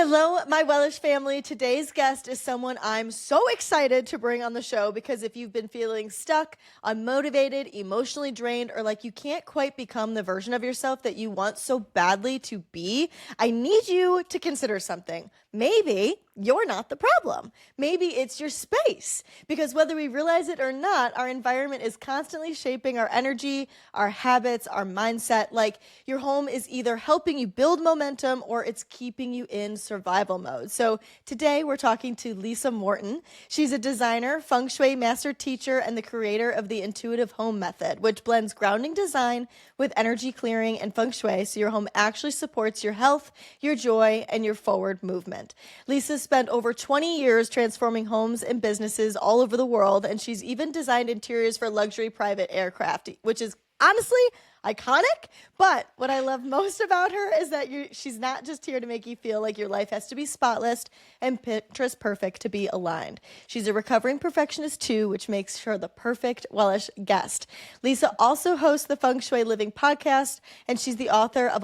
Hello, my Wellish family. Today's guest is someone I'm so excited to bring on the show because if you've been feeling stuck, unmotivated, emotionally drained, or like you can't quite become the version of yourself that you want so badly to be, I need you to consider something. Maybe you're not the problem. Maybe it's your space. Because whether we realize it or not, our environment is constantly shaping our energy, our habits, our mindset. Like your home is either helping you build momentum or it's keeping you in survival mode. So today we're talking to Lisa Morton. She's a designer, feng shui master teacher, and the creator of the intuitive home method, which blends grounding design with energy clearing and feng shui so your home actually supports your health, your joy, and your forward movement. Lisa spent over 20 years transforming homes and businesses all over the world, and she's even designed interiors for luxury private aircraft, which is honestly iconic. But what I love most about her is that she's not just here to make you feel like your life has to be spotless and Pinterest perfect to be aligned. She's a recovering perfectionist too, which makes her the perfect Wellish guest. Lisa also hosts the Feng Shui Living podcast, and she's the author of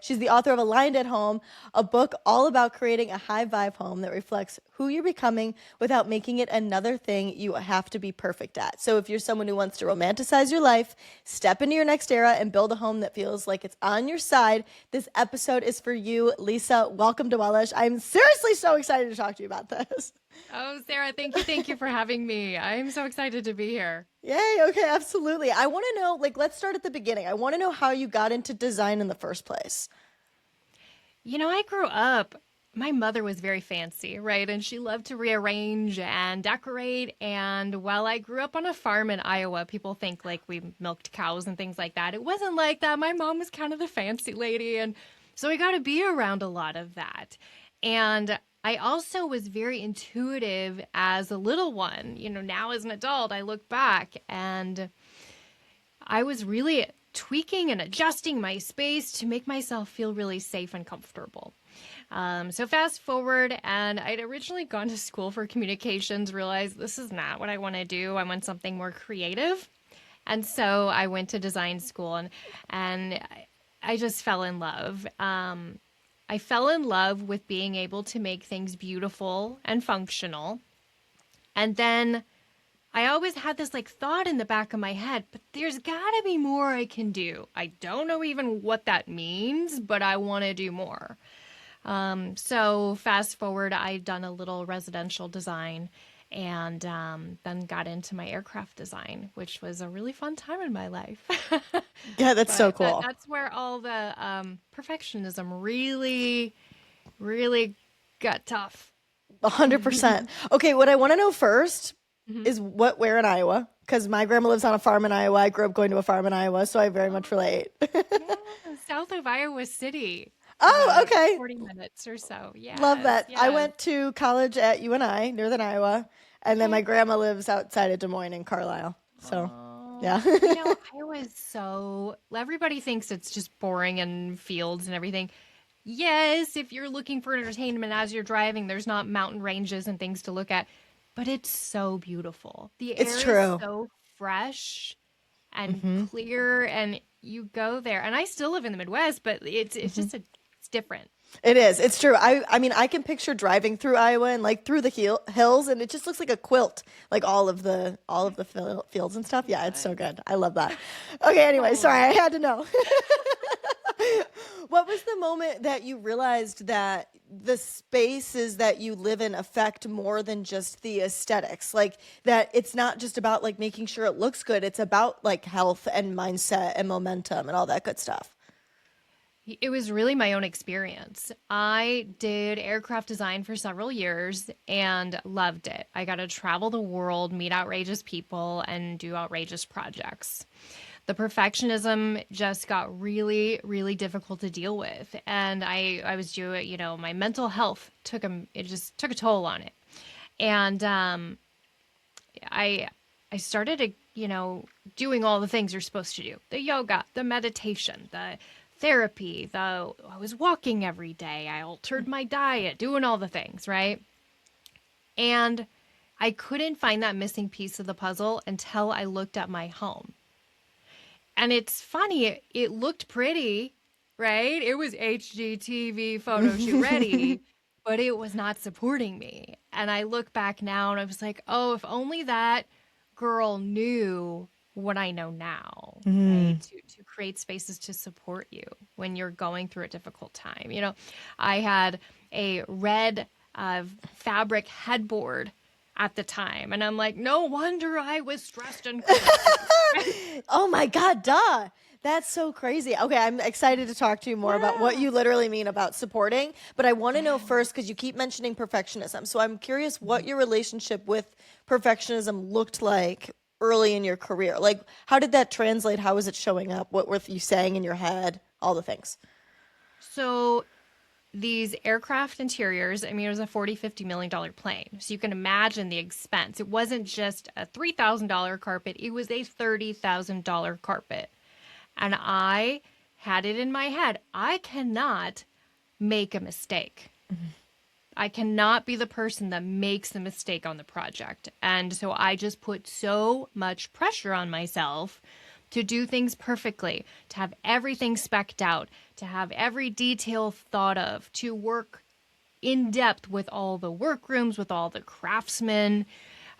She's the author of Aligned at Home, a book all about creating a high vibe home that reflects who you're becoming without making it another thing you have to be perfect at. So if you're someone who wants to romanticize your life, step into your next era, and build a home that feels like it's on your side, this episode is for you. Lisa, welcome to Wellish. I'm seriously so excited to talk to you about this. Oh, Sarah, thank you for having me. I'm so excited to be here. Yay. Okay, absolutely. I want to know, let's start at the beginning. I want to know how you got into design in the first place. I grew up, my mother was very fancy, right? And she loved to rearrange and decorate. And while I grew up on a farm in Iowa, people think like we milked cows and things like that. It wasn't like that. My mom was kind of the fancy lady. And so I got to be around a lot of that. And I also was very intuitive as a little one. Now as an adult, I look back and I was really tweaking and adjusting my space to make myself feel really safe and comfortable. So fast forward, and I'd originally gone to school for communications, realized this is not what I want to do. I want something more creative. And so I went to design school and I just fell in love. I fell in love with being able to make things beautiful and functional. And then I always had this thought in the back of my head, but there's got to be more I can do. I don't know even what that means, but I want to do more. So fast forward, I'd done a little residential design and then got into my aircraft design, which was a really fun time in my life. Yeah, that's so cool. That's where all the perfectionism really, really got tough. 100%. Okay, what I want to know first is where in Iowa? Because my grandma lives on a farm in Iowa. I grew up going to a farm in Iowa, so I very much relate. Yeah, south of Iowa City. Oh, okay. 40 minutes or so. Yeah. Love that. Yes. I went to college at UNI, Northern Iowa, and then my grandma lives outside of Des Moines in Carlisle. So, yeah. Iowa is so, everybody thinks it's just boring and fields and everything. Yes, if you're looking for entertainment as you're driving, there's not mountain ranges and things to look at, but it's so beautiful. The air is so fresh and clear, and you go there. And I still live in the Midwest, but it's just it's different. It is. It's true. I mean, I can picture driving through Iowa and through the hills, and it just looks like a quilt, like all of the fields and stuff. Yeah, it's so good. I love that. Okay, anyway, sorry, I had to know. What was the moment that you realized that the spaces that you live in affect more than just the aesthetics? Like that it's not just about making sure it looks good. It's about health and mindset and momentum and all that good stuff. It was really my own experience. I did aircraft design for several years and loved it. I got to travel the world, meet outrageous people, and do outrageous projects. The perfectionism just got really, really difficult to deal with. And I was doing, my mental health took a toll on it. And I started, doing all the things you're supposed to do. The yoga, the meditation, the therapy, I was walking every day. I altered my diet, doing all the things, right? And I couldn't find that missing piece of the puzzle until I looked at my home. And it's funny, it looked pretty right? It was HGTV photo shoot ready, but it was not supporting me. And I look back now and I was like, oh, if only that girl knew what I know now, right? To create spaces to support you when you're going through a difficult time. I had a red fabric headboard at the time, and I'm like, no wonder I was stressed and crazy. Oh my God, duh. That's so crazy. Okay, I'm excited to talk to you more about what Yeah. you literally mean about supporting, but I want to know Yeah. first because you keep mentioning perfectionism. So I'm curious what your relationship with perfectionism looked like early in your career. Like, how did that translate? How was it showing up? What were you saying in your head? All the things. So these aircraft interiors, I mean, it was a $40-50 million plane. So you can imagine the expense. It wasn't just a $3,000 carpet, it was a $30,000 carpet. And I had it in my head, I cannot make a mistake. I cannot be the person that makes the mistake on the project. And so I just put so much pressure on myself to do things perfectly, to have everything specced out, to have every detail thought of, to work in depth with all the workrooms, with all the craftsmen.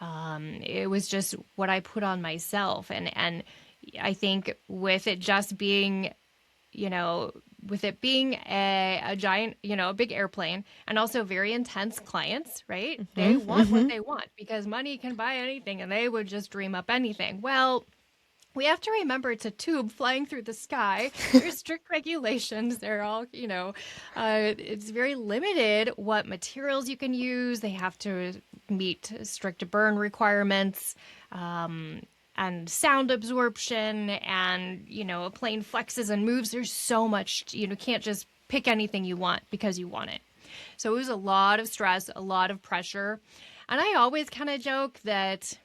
It was just what I put on myself. And I think with it just being, you know, with it being a giant, a big airplane, and also very intense clients, right? They want what they want because money can buy anything and they would just dream up anything. Well, we have to remember it's a tube flying through the sky. There's strict regulations. They're all, it's very limited what materials you can use. They have to meet strict burn requirements. And sound absorption, and a plane flexes and moves. There's so much, can't just pick anything you want because you want it. So it was a lot of stress, a lot of pressure. And I always kind of joke that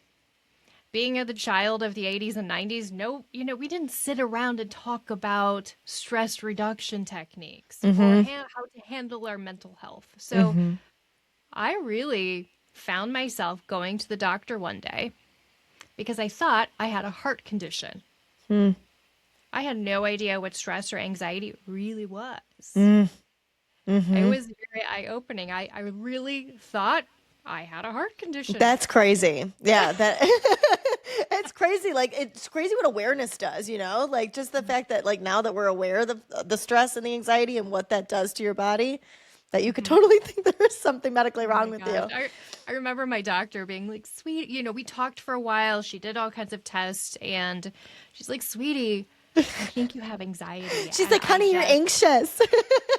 being the child of the 80s and 90s, no, we didn't sit around and talk about stress reduction techniques or how to handle our mental health. So I really found myself going to the doctor one day because I thought I had a heart condition. I had no idea what stress or anxiety really was. It was very eye-opening. I really thought I had a heart condition. That's crazy. Yeah, that it's crazy. Like it's crazy what awareness does, Like just the fact that like now that we're aware of the stress and the anxiety and what that does to your body, that you could totally think there is something medically Oh wrong my with gosh. you. I remember my doctor being like, sweet, we talked for a while. She did all kinds of tests and she's like, sweetie, I think you have anxiety. She's And like, I honey, you're just, anxious.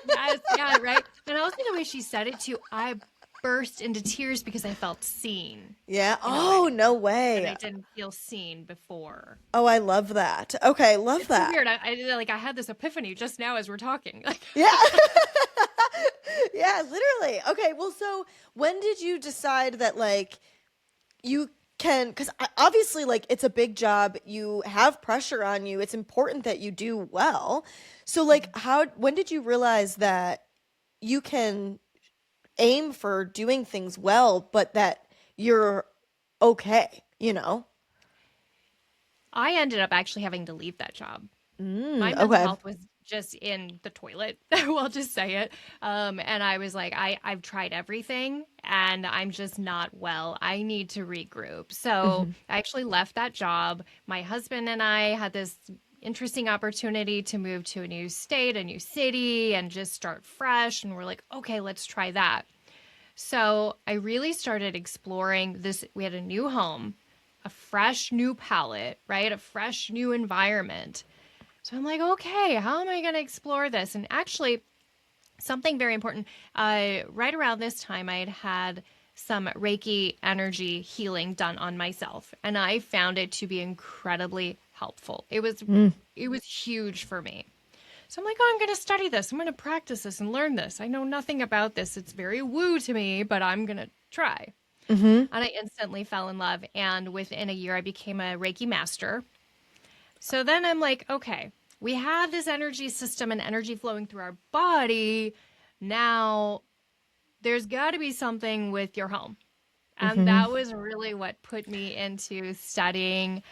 yes, yeah, right. And also the way she said it too, I burst into tears because I felt seen Yeah. in a way Oh, no that I way. didn't feel seen before. Oh, I love that. Okay, love It's so that. weird. I had this epiphany just now as we're talking. Like, Yeah. Yeah, literally. Okay, well, so when did you decide that like you can, because obviously like it's a big job, you have pressure on you, it's important that you do well. So like when did you realize that you can aim for doing things well, but that you're okay? I ended up actually having to leave that job. My mental Okay. health was just in the toilet. We'll just say it. And I was like, I've tried everything and I'm just not well. I need to regroup. So I actually left that job. My husband and I had this interesting opportunity to move to a new state, a new city, and just start fresh. And we're like, okay, let's try that. So I really started exploring this. We had a new home, a fresh new palette, right? A fresh new environment. So I'm like, okay, how am I going to explore this? And actually, something very important. Right around this time, I had some Reiki energy healing done on myself, and I found it to be incredibly helpful. It was huge for me. So I'm like, oh, I'm going to study this. I'm going to practice this and learn this. I know nothing about this. It's very woo to me, but I'm going to try. And I instantly fell in love. And within a year, I became a Reiki master. So then I'm like, okay, we have this energy system and energy flowing through our body. Now there's got to be something with your home. And that was really what put me into studying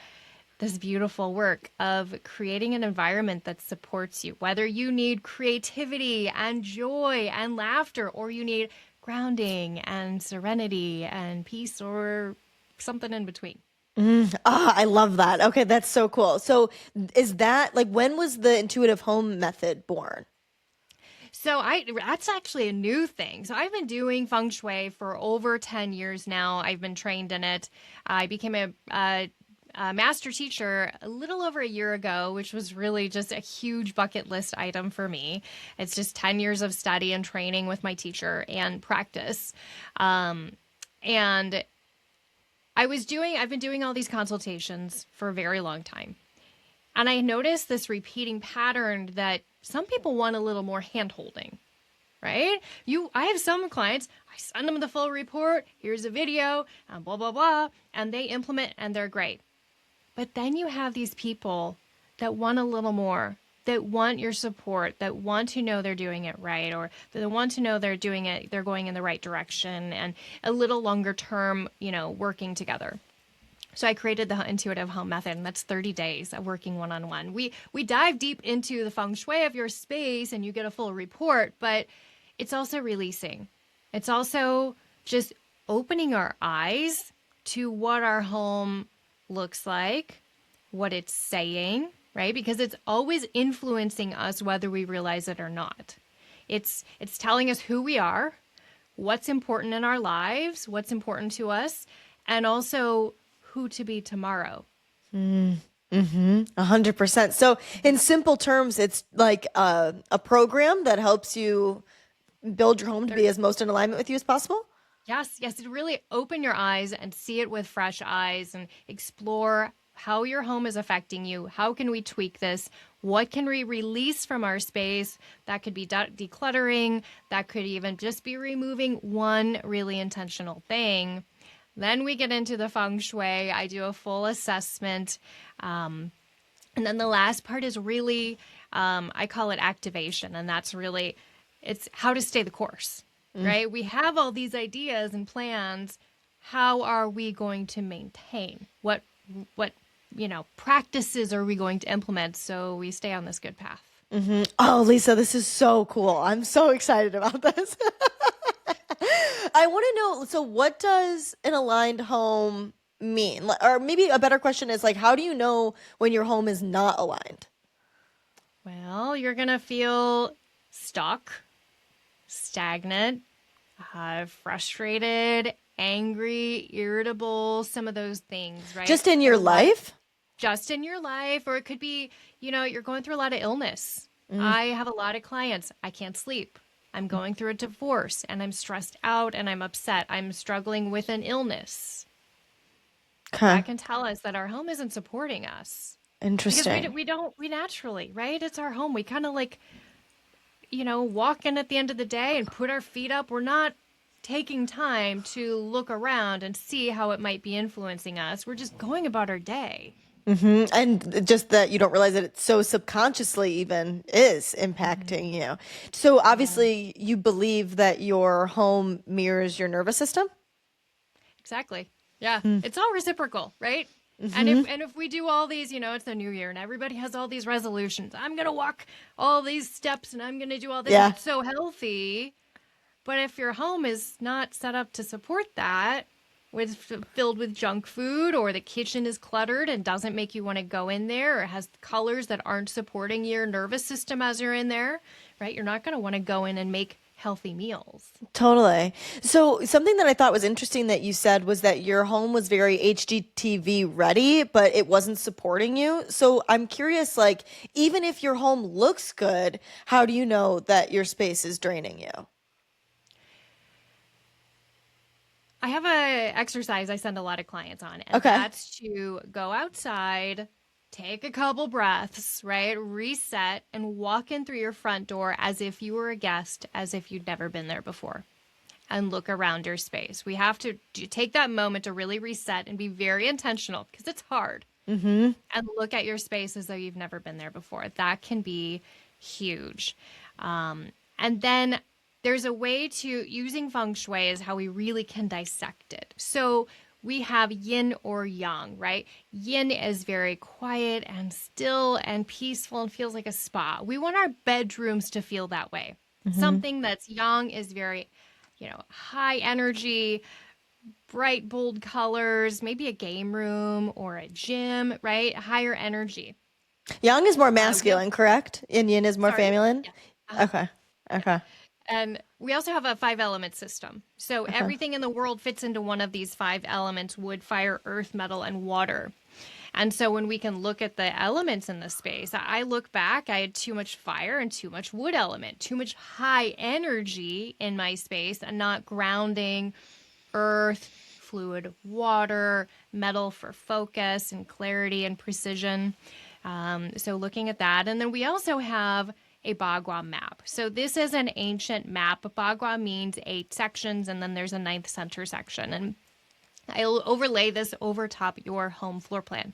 this beautiful work of creating an environment that supports you, whether you need creativity and joy and laughter, or you need grounding and serenity and peace, or something in between. I love that. Okay, that's so cool. So, is that like when was the intuitive home method born? So that's actually a new thing. So I've been doing feng shui for over 10 years now. I've been trained in it. I became a master teacher a little over a year ago, which was really just a huge bucket list item for me. It's just 10 years of study and training with my teacher and practice. And I've been doing all these consultations for a very long time. And I noticed this repeating pattern that some people want a little more hand holding, right? I have some clients, I send them the full report, here's a video, and blah, blah, blah, and they implement and they're great. But then you have these people that want a little more, that want your support, that want to know they're doing it right, or that want to know they're going in the right direction, and a little longer term, working together. So I created the intuitive home method, and that's 30 days of working one-on-one. We dive deep into the feng shui of your space, and you get a full report, but it's also releasing. It's also just opening our eyes to what our home looks like, what it's saying, right? Because it's always influencing us whether we realize it or not. It's telling us who we are, what's important in our lives, what's important to us, and also who to be tomorrow. 100%. So, in simple terms, it's like a program that helps you build your home to be as most in alignment with you as possible. Yes, to really open your eyes and see it with fresh eyes and explore how your home is affecting you. How can we tweak this? What can we release from our space? That could be decluttering. That could even just be removing one really intentional thing. Then we get into the feng shui. I do a full assessment. And then the last part is really, I call it activation. And that's really, it's how to stay the course, right? We have all these ideas and plans. How are we going to maintain? What practices are we going to implement so we stay on this good path? Oh, Lisa, this is so cool. I'm so excited about this. I want to know, so what does an aligned home mean? Or maybe a better question is like, how do you know when your home is not aligned? Well, you're going to feel stuck, stagnant, frustrated, angry, irritable, some of those things, right? Just in your life? Just in your life, or it could be, you're going through a lot of illness. I have a lot of clients. I can't sleep. I'm going through a divorce and I'm stressed out and I'm upset. I'm struggling with an illness. Okay. That can tell us that our home isn't supporting us. Interesting. Because we naturally, right? It's our home. We kind of like, walk in at the end of the day and put our feet up. We're not taking time to look around and see how it might be influencing us. We're just going about our day. And just that you don't realize that it's so subconsciously even is impacting you. So obviously you believe that your home mirrors your nervous system? Exactly. Yeah. It's all reciprocal, right? And if we do all these, it's the new year and everybody has all these resolutions. I'm going to walk all these steps and I'm going to do all this. Yeah. It's so healthy. But if your home is not set up to support that, filled with junk food, or the kitchen is cluttered and doesn't make you want to go in there, or has colors that aren't supporting your nervous system as you're in there, right? You're not going to want to go in and make healthy meals. Totally. So something that I thought was interesting that you said was that your home was very HGTV ready, but it wasn't supporting you. So I'm curious, like, even if your home looks good, how do you know that your space is draining you? I have a exercise I send a lot of clients on, and Okay. that's to go outside, take a couple breaths, right? Reset and walk in through your front door as if you were a guest, as if you'd never been there before, and look around your space. We have to take that moment to really reset and be very intentional because it's hard. And look at your space as though you've never been there before. That can be huge. And then there's a way to using feng shui is how we really can dissect it. So we have yin or yang, right? Yin is very quiet and still and peaceful and feels like a spa. We want our bedrooms to feel that way. Mm-hmm. Something that's yang is very, high energy, bright, bold colors, maybe a game room or a gym, right? Higher energy. Yang is more We have, masculine, correct? And yin is more sorry, feminine? yeah. Uh-huh. Okay. Yeah. Okay. And we also have a 5 element system. So Okay. everything in the world fits into one of these 5 elements: wood, fire, earth, metal, and water. And so when we can look at the elements in the space, I look back, I had too much fire and too much wood element, too much high energy in my space and not grounding earth, fluid, water, metal for focus and clarity and precision. So looking at that. And then we also have a bagua map. So this is an ancient map. Bagua means 8 sections, and then there's a ninth center section. And I'll overlay this over top your home floor plan.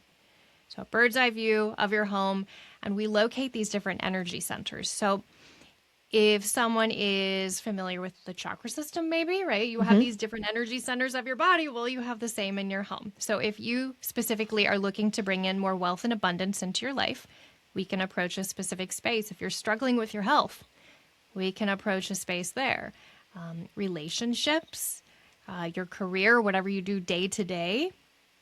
So a bird's eye view of your home, and we locate these different energy centers. So if someone is familiar with the chakra system, maybe, right? You have Mm-hmm. these different energy centers of your body. Well, you have the same in your home. So if you specifically are looking to bring in more wealth and abundance into your life, we can approach a specific space. If you're struggling with your health, we can approach a space there. Relationships, your career, whatever you do day to day.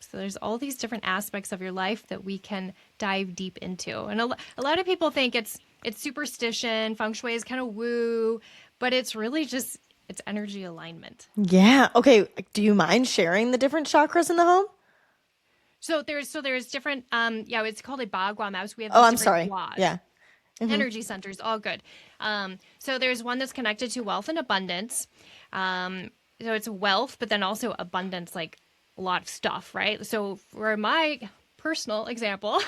So there's all these different aspects of your life that we can dive deep into. And a lot of people think it's superstition, feng shui is kind of woo, but it's really just, it's energy alignment. Yeah. Okay. Do you mind sharing the different chakras in the home? So there's different it's called a bagua mouse. We have Oh, these I'm different sorry. guas. Yeah. Mm-hmm. Energy centers, all good. So there's one that's connected to wealth and abundance. So it's wealth, but then also abundance, like a lot of stuff, right? So for my personal example,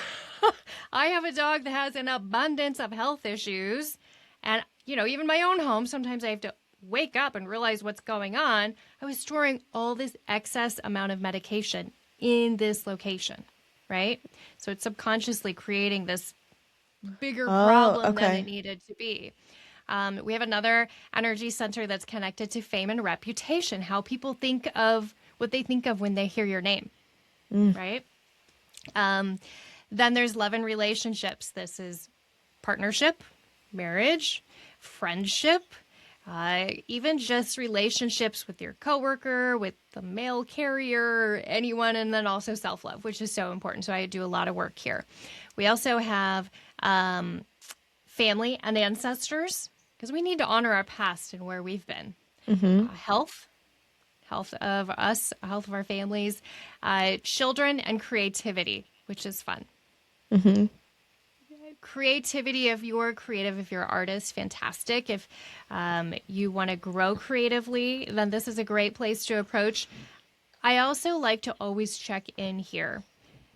I have a dog that has an abundance of health issues. And, even my own home, sometimes I have to wake up and realize what's going on. I was storing all this excess amount of medication in this location, right? So it's subconsciously creating this bigger Oh, problem than it okay. needed to be. We have another energy center that's connected to fame and reputation, how people think of what they think of when they hear your name, Mm. right? Then there's love and relationships. This is partnership, marriage, friendship, even just relationships with your coworker, with the mail carrier, anyone, and then also self-love, which is so important. So I do a lot of work here. We also have family and ancestors, because we need to honor our past and where we've been. Mm-hmm. Health of us, health of our families, children, and creativity, which is fun. Mm-hmm. Creativity, if you're creative, if you're an artist, fantastic. If you want to grow creatively, then this is a great place to approach. I also like to always check in here,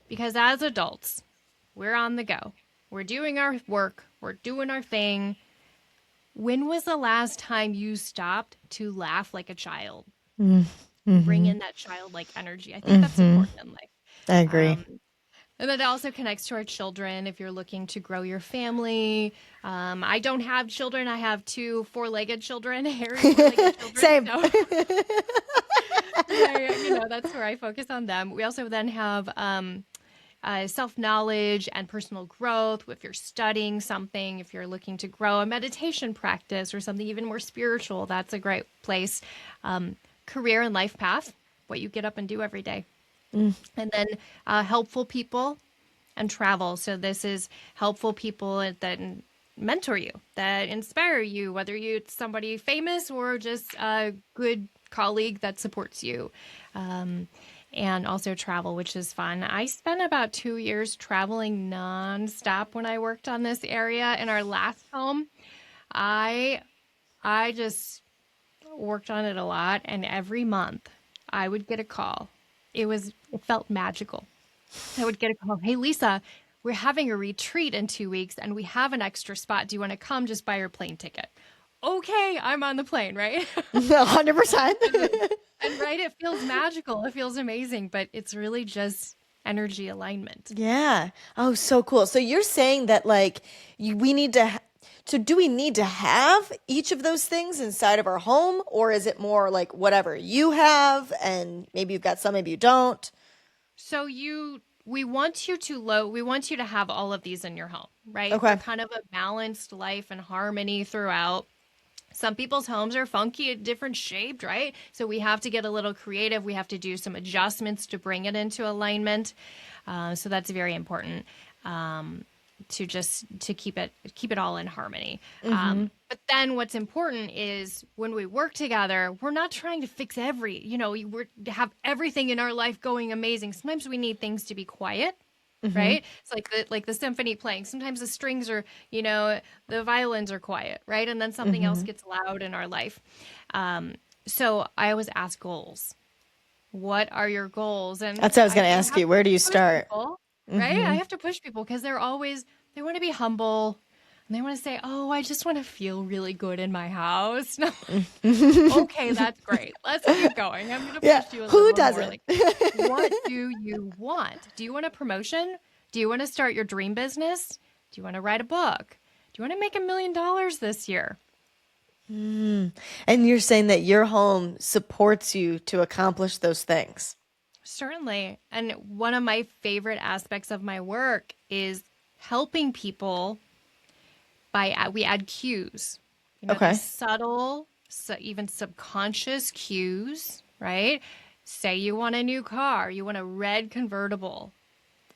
because as adults, we're on the go. We're doing our work. We're doing our thing. When was the last time you stopped to laugh like a child? Bring Mm-hmm. in that childlike energy. I think that's Mm-hmm. important in life. I agree. Um, and that also connects to our children. If you're looking to grow your family, I don't have children. I have 2 four-legged children, hairy four-legged children. Same. So that's where I focus on them. We also then have self-knowledge and personal growth. If you're studying something, if you're looking to grow a meditation practice or something even more spiritual, that's a great place. Career and life path, what you get up and do every day. Mm. And then helpful people and travel. So this is helpful people that mentor you, that inspire you, whether it's somebody famous or just a good colleague that supports you. And also travel, which is fun. I spent about 2 years traveling nonstop when I worked on this area. In our last home, I just worked on it a lot, and every month I would get a call. It felt magical. I would get a call. Hey, Lisa, we're having a retreat in 2 weeks and we have an extra spot. Do you want to come? Just buy your plane ticket. Okay, I'm on the plane, right? 100%. And right, it feels magical. It feels amazing, but it's really just energy alignment. Yeah. Oh, so cool. So you're saying that like we need to So do we need to have each of those things inside of our home, or is it more like whatever you have and maybe you've got some, maybe you don't? So we want you to have all of these in your home, right? For Okay. kind of a balanced life and harmony throughout. Some people's homes are funky, different shaped, right? So we have to get a little creative. We have to do some adjustments to bring it into alignment. So that's very important. To keep it all in harmony. But then what's important is when we work together, we're not trying to fix we're to have everything in our life going amazing. Sometimes we need things to be quiet. Right? It's like the symphony playing. Sometimes the strings are, the violins are quiet, right? And then something else gets loud in our life. So I always ask goals. What are your goals? And That's what I was I going to do ask have you. Where do you to push start? people, right? I have to push people because they want to be humble and they want to say, oh, I just want to feel really good in my house. No. Okay, that's great. Let's keep going. I'm going to Yeah. push you a Who little more. doesn't? Like, what do you want? Do you want a promotion? Do you want to start your dream business? Do you want to write a book? Do you want to make $1 million this year? And you're saying that your home supports you to accomplish those things. Certainly. And one of my favorite aspects of my work is helping people we add cues. Okay. These subtle, even subconscious cues, right? Say you want a new car, you want a red convertible.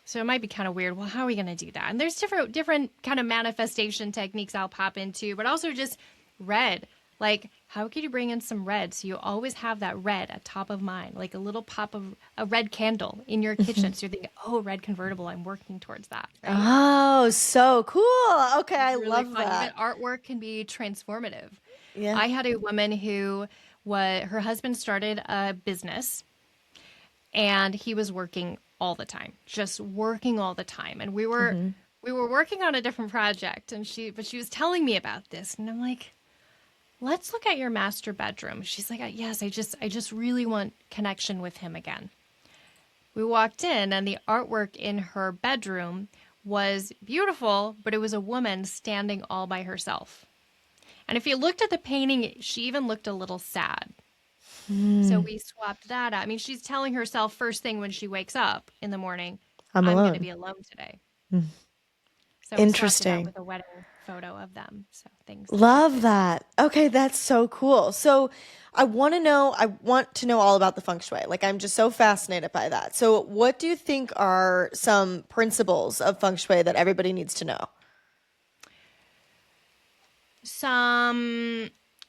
So it might be kind of weird. Well, how are we going to do that? And there's different kind of manifestation techniques I'll pop into, but also just red. Like, how could you bring in some red so you always have that red at top of mind, like a little pop of a red candle in your kitchen. So you're thinking, oh, red convertible, I'm working towards that. Right? Oh, so cool. Okay, I Really love fun. Even that. artwork can be transformative. Yeah. I had a woman who her husband started a business and he was working all the time, just working all the time. And we were working on a different project and she was telling me about this and I'm like, let's look at your master bedroom. She's like, yes, I just really want connection with him again. We walked in and the artwork in her bedroom was beautiful, but it was a woman standing all by herself. And if you looked at the painting, she even looked a little sad. So we swapped that out. I mean, she's telling herself first thing when she wakes up in the morning, I'm I'm going to alone. be alone today. So we swapped it out Interesting. with a wedding photo of them. So things Love shifted. that. Okay, that's so cool. So I want to know all about the feng shui. Like I'm just so fascinated by that. So what do you think are some principles of feng shui that everybody needs to know?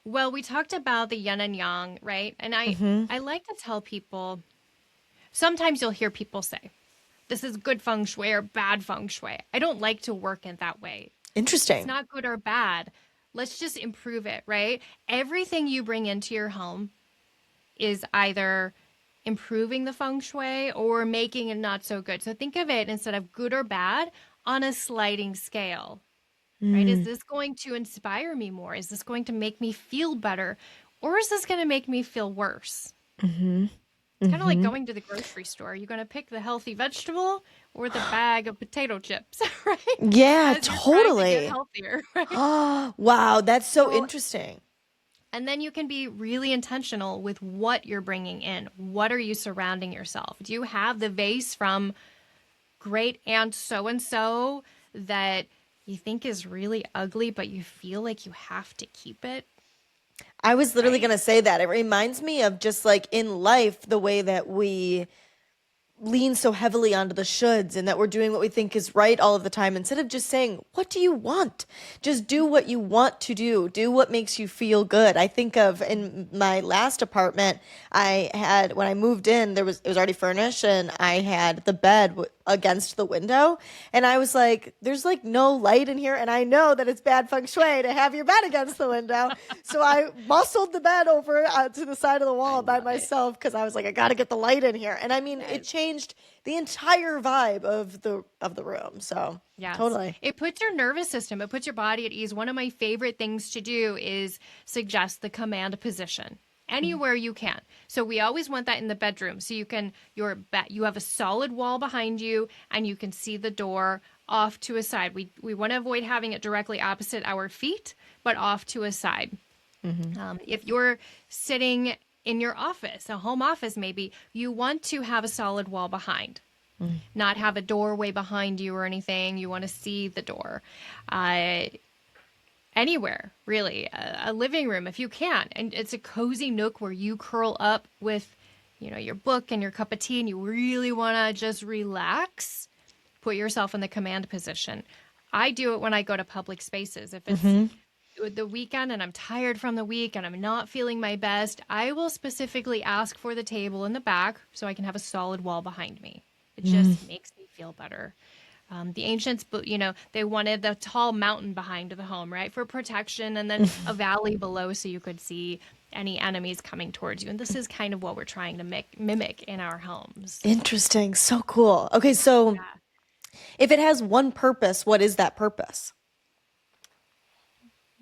Well, we talked about the yin and yang, right? And I like to tell people, sometimes you'll hear people say, this is good feng shui or bad feng shui. I don't like to work in that way. It's Interesting. not good or bad. Let's just improve it, right? Everything you bring into your home is either improving the feng shui or making it not so good. So think of it instead of good or bad on a sliding scale, right? Is this going to inspire me more? Is this going to make me feel better? Or is this going to make me feel worse? It's kind of like going to the grocery store. You're going to pick the healthy vegetable or the bag of potato chips, right? Yeah, As you're trying to get totally. healthier, right? Oh, wow, that's so So, interesting. and then you can be really intentional with what you're bringing in. What are you surrounding yourself? Do you have the vase from great aunt so and so that you think is really ugly, but you feel like you have to keep it, I was literally right? going to say that. It reminds me of just like in life, the way that we lean so heavily onto the shoulds and that we're doing what we think is right all of the time instead of just saying, what do you want? Just do what you want to do. Do what makes you feel good. I think of in my last apartment, when I moved in, it was already furnished and I had the bed against the window. And I was like, there's like no light in here. And I know that it's bad feng shui to have your bed against the window. So I muscled the bed over to the side of the I wall by love it. myself because I was like, I got to get the light in here. And I mean, it Yes. changed the entire vibe of the room. So Yes. totally. It puts your nervous system, it puts your body at ease. One of my favorite things to do is suggest the command position. anywhere you can. So we always want that in the bedroom. So you have a solid wall behind you and you can see the door off to a side. We want to avoid having it directly opposite our feet, but off to a side. If you're sitting in your office, a home office maybe, you want to have a solid wall behind. Not have a doorway behind you or anything. You want to see the door. Anywhere, really. A living room, if you can. And it's a cozy nook where you curl up with, your book and your cup of tea, and you really want to just relax. Put yourself in the command position. I do it when I go to public spaces. If it's the weekend and I'm tired from the week and I'm not feeling my best, I will specifically ask for the table in the back so I can have a solid wall behind me. It just makes me feel better. The ancients, they wanted the tall mountain behind the home, right, for protection, and then a valley below so you could see any enemies coming towards you. And this is kind of what we're trying to mimic in our homes. Interesting. So cool. Okay, so if it has one purpose, what is that purpose?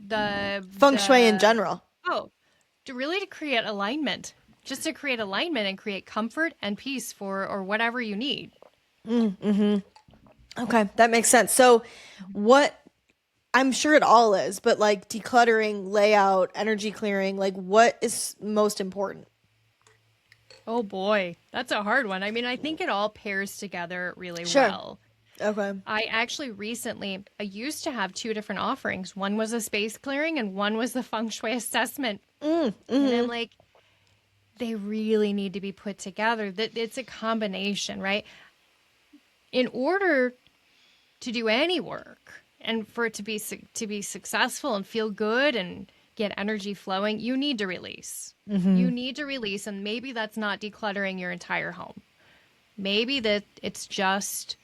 Feng Shui in general. Oh, to create alignment. Just to create alignment and create comfort and peace or whatever you need. Okay, that makes sense. So I'm sure it all is, but like decluttering, layout, energy clearing, like what is most important? Oh boy, that's a hard one. I mean, I think it all pairs together really well. Okay. I actually I used to have two different offerings. One was a space clearing and one was the feng shui assessment. And I'm like, they really need to be put together. It's a combination, right? In order to do any work and for it to be successful and feel good and get energy flowing, you need to release. You need to release, and maybe that's not decluttering your entire home. Maybe that it's just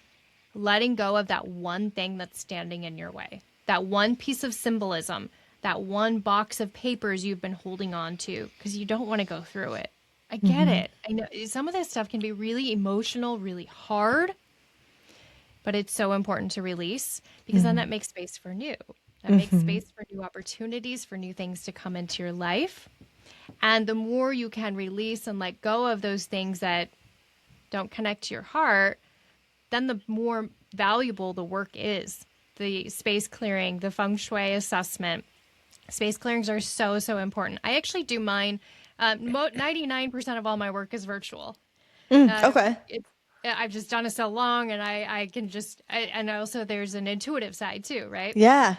letting go of that one thing that's standing in your way, that one piece of symbolism, that one box of papers you've been holding on to because you don't want to go through it. I get it. I know some of this stuff can be really emotional, really hard, but it's so important to release because then that makes space for new. That makes space for new opportunities, for new things to come into your life. And the more you can release and let go of those things that don't connect to your heart, then the more valuable the work is. The space clearing, the feng shui assessment. Space clearings are so, so important. I actually do mine. 99% of all my work is virtual. Okay. I've just done it so long, and I can just, and also there's an intuitive side too, right? Yeah.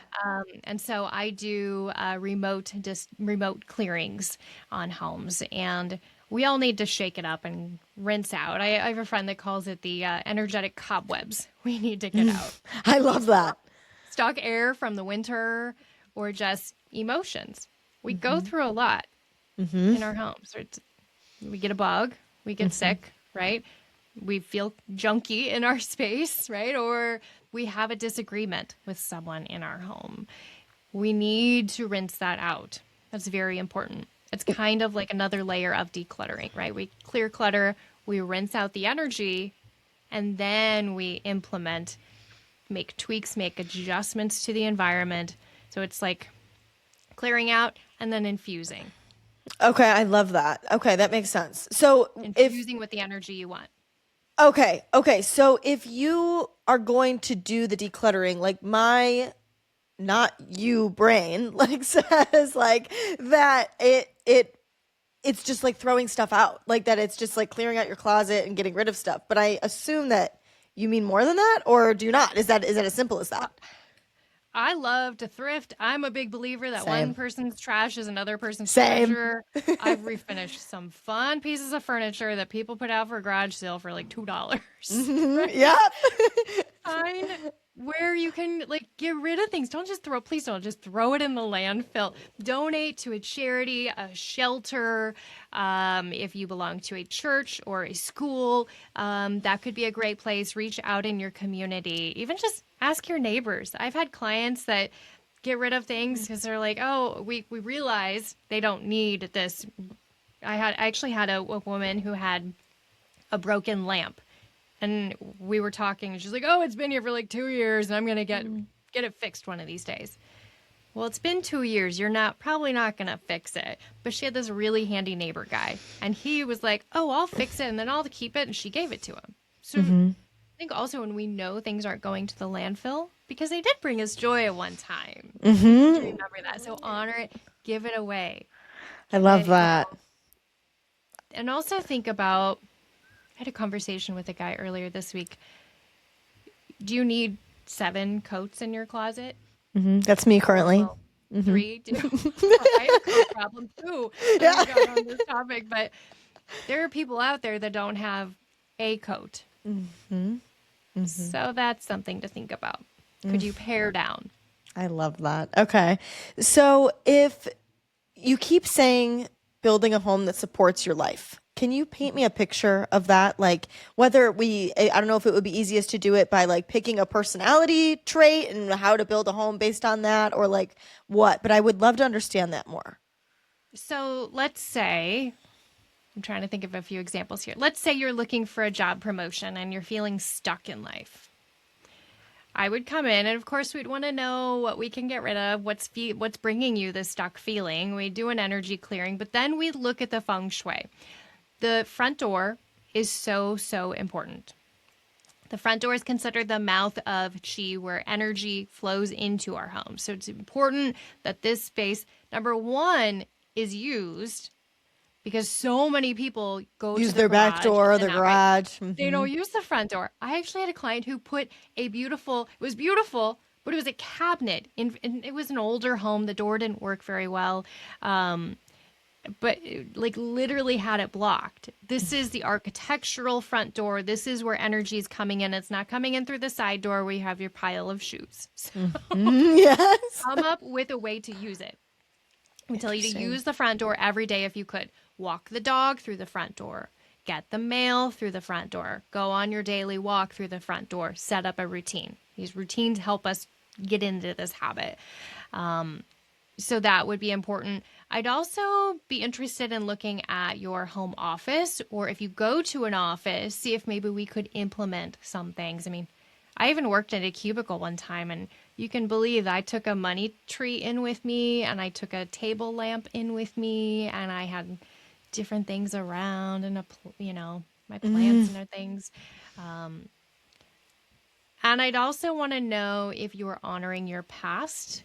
And so I do remote clearings on homes, and we all need to shake it up and rinse out. I have a friend that calls it the energetic cobwebs. We need to get out. I love that. Stock air from the winter or just emotions. We go through a lot in our homes. We get a bug, we get sick, right? We feel junky in our space, right? Or we have a disagreement with someone in our home. We need to rinse that out. That's very important. It's kind of like another layer of decluttering, right? We clear clutter, we rinse out the energy, and then we implement, make tweaks, make adjustments to the environment. So it's like clearing out and then infusing. Okay, I love that. Okay, that makes sense. So Infusing with the energy you want. Okay. So if you are going to do the decluttering, like my, not you brain, like says like that it's just like throwing stuff out, like that it's just like clearing out your closet and getting rid of stuff. But I assume that you mean more than that, or do you not? Is it as simple as that? I love to thrift. I'm a big believer that Same. one person's trash is another person's Same. treasure. I've refinished some fun pieces of furniture that people put out for a garage sale for like $2. Right? Yep. Find where you can like get rid of things. Please don't just throw it in the landfill. Donate to a charity, a shelter. If you belong to a church or a school, that could be a great place. Reach out in your community. Even just ask your neighbors. I've had clients that get rid of things because they're like, oh, we realize they don't need this. I actually had a woman who had a broken lamp. And we were talking, and she's like, oh, it's been here for like 2 years, and I'm going to get it fixed one of these days. well, it's been 2 years. You're probably not going to fix it. But she had this really handy neighbor guy. And he was like, oh, I'll fix it and then I'll keep it. And she gave it to him. So I think also when we know things aren't going to the landfill, because they did bring us joy at one time. We need to remember that. So honor it, give it away. I love that. And also think about, I had a conversation with a guy earlier this week. Do you need 7 coats in your closet? That's me currently. Well, 3 do. I have a coat problem too. Yeah. We got on this topic, but there are people out there that don't have a coat. So that's something to think about. Could you pare down? I love that. Okay. So if you keep saying building a home that supports your life, can you paint me a picture of that? Like whether I don't know if it would be easiest to do it by like picking a personality trait and how to build a home based on that, or like what, but I would love to understand that more. So let's say, I'm trying to think of a few examples here. Let's say you're looking for a job promotion and you're feeling stuck in life. I would come in, and of course we'd want to know what we can get rid of, what's bringing you this stuck feeling. We do an energy clearing, but then we look at the feng shui. The front door is so, so important. The front door is considered the mouth of qi, where energy flows into our home. So it's important that this space, number one, is used, because so many people use their back door or the garage. They don't use the front door. I actually had a client who put it was beautiful, but it was a cabinet. And it was an older home. The door didn't work very well. But like literally had it blocked. This is the architectural front door. This is where energy is coming in. It's not coming in through the side door where you have your pile of shoes. So yes. Come up with a way to use it. We tell you to use the front door every day if you could. Walk the dog through the front door. Get the mail through the front door. Go on your daily walk through the front door. Set up a routine. These routines help us get into this habit. So that would be important. I'd also be interested in looking at your home office, or if you go to an office, see if maybe we could implement some things. I mean, I even worked in a cubicle one time, and you can believe I took a money tree in with me, and I took a table lamp in with me, and I had different things around, and my plants and things. And I'd also want to know if you are honoring your past,